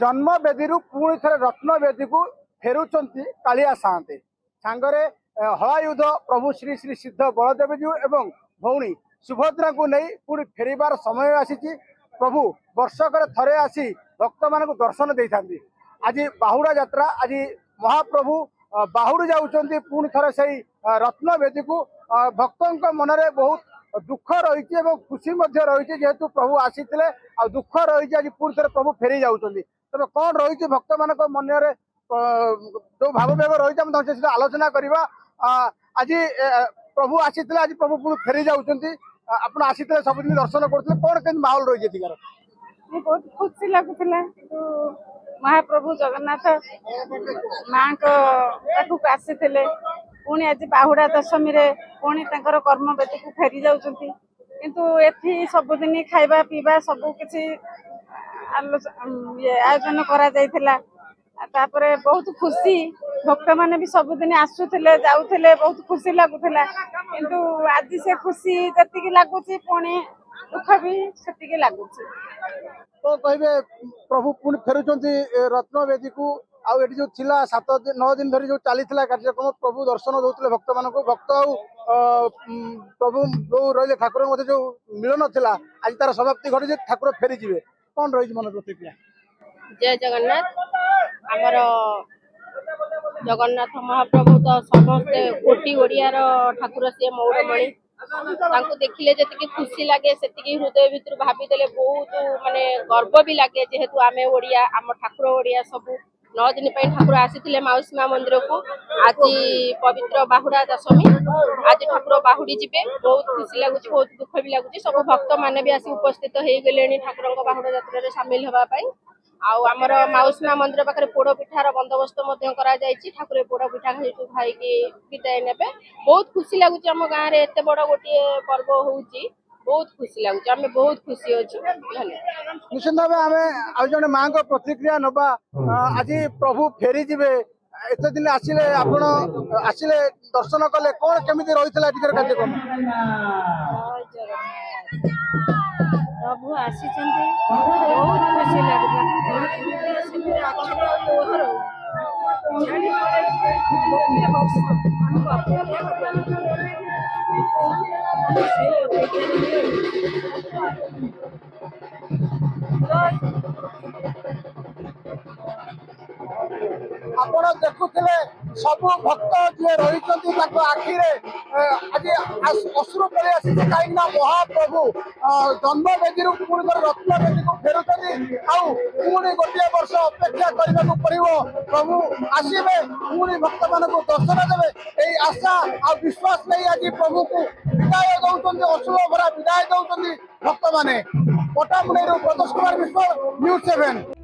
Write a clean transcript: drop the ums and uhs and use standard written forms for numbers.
जन्म बेदी पुणी थे रत्न बेदी को फेरुंच कालिया साहते सांगरे हलायुध प्रभु श्री श्री सिद्ध बलदेव जी एवं भौणी सुभद्रा को नहीं पुणी फेरबार समय आसी प्रभु वर्षक थरे आसी भक्त मान दर्शन दे था। आज बाहुड़ा यात्रा आज महाप्रभु बाहुड़ी जाऊँच पुणी थे से रत्न बेदी को भक्तों मनरे बहुत दुख रही खुशी रही जेहेतु प्रभु आसी दुख रही आज पुणी थे प्रभु फेरी जाऊँच तेज कौन रही भक्त मान मनरे जो भाव बेग रही आलोचना करवा। आज प्रभु आसी आज प्रभु पुणी फेरी जाऊँच आप आसी सबुदिन दर्शन करते कौन के माहौल रही है बहुत खुशी लगुला महाप्रभु जगन्नाथ माँ को आसी पुणी आज बाहुड़ा दशमी रे पुणी कर्म बेदी को फेरी जाऊँ किंतु एथि सबुदिन खाइबा पीवा सबु किछि आयोजन करा जाइथिला तापरे बहुत खुशी भक्त माने भी सबुदिन आसुथिले जाउथिले बहुत खुशी लागुथिला किंतु आज से खुशी जतिकी लागुची पुणी दुख भी सेतिकी लागुची। तो कहे प्रभु पुणी फेरुंच रत्न बेदी को आउ जो थिला 7-9 दिन धरी जो चली कार्यक्रम प्रभु दर्शन दौले भक्त मान भक्त प्रभु जो रही ठाकुर जो मिलन था आज तार समाप्ति घटी ठाकुर फेरी जी कौन रही मन प्रतिक्रिया। जय जगन्नाथ आमर जगन्नाथ महाप्रभु तो समस्ते कोटी ओडियार ठाकुर सी मौरमणि देखिले जी खुशी लगे से हृदय भितर भाविदे बहुत माने गर्व भी लगे जेहेतु आमे ओडिया आम ठाकुर ओडिया सब 9 दिन ठाकुर आसी माउसी माँ मंदिर को आज पवित्र बाहुड़ा दशमी आज ठाकुर बाहुड़ी जीवे बहुत खुशी लगुच बहुत दुख भी लगुच सब भक्त माने भी आसी उपस्थित हो गले ठाकुर बाहुड़ा यात्रा सामिल होगापाई आमर माउसी माँ मंदिर पाखे पोड़ पिठार बंदोबस्त ठाकुर पोड़ पिठा खाई विदाय ने बहुत खुशी लगुच आम गाँव में एत बड़ गोटे पर्व हो बहुत खुशी लगुच आम बहुत खुशी अच्छे। निश्चित भाव आम आज जन माँ को प्रतिक्रिया नवा आज प्रभु फेरी जीवे एत दिन आसिले आपण आसिले दर्शन कले कौन केमी रही कार्यक्रम प्रभु आसी बहुत खुशी लगला आपण देखुले सब भक्त जी रही आखिरे आज अश्रु पड़े आसी कहीं महाप्रभु जन्म बेदी पुणी रत्न बेदी को फेरुंच पुणी गोटे वर्ष अपेक्षा करने पड़ो प्रभु आसवे पुणी भक्त मान दर्शन देवे यही आशा आ विश्वास नहीं आज प्रभु को विदाय दौरान अश्रु भरा विदाय दौरान भक्त मैंने पटामुणी प्रदोष कुमार विश्व न्यूज 7।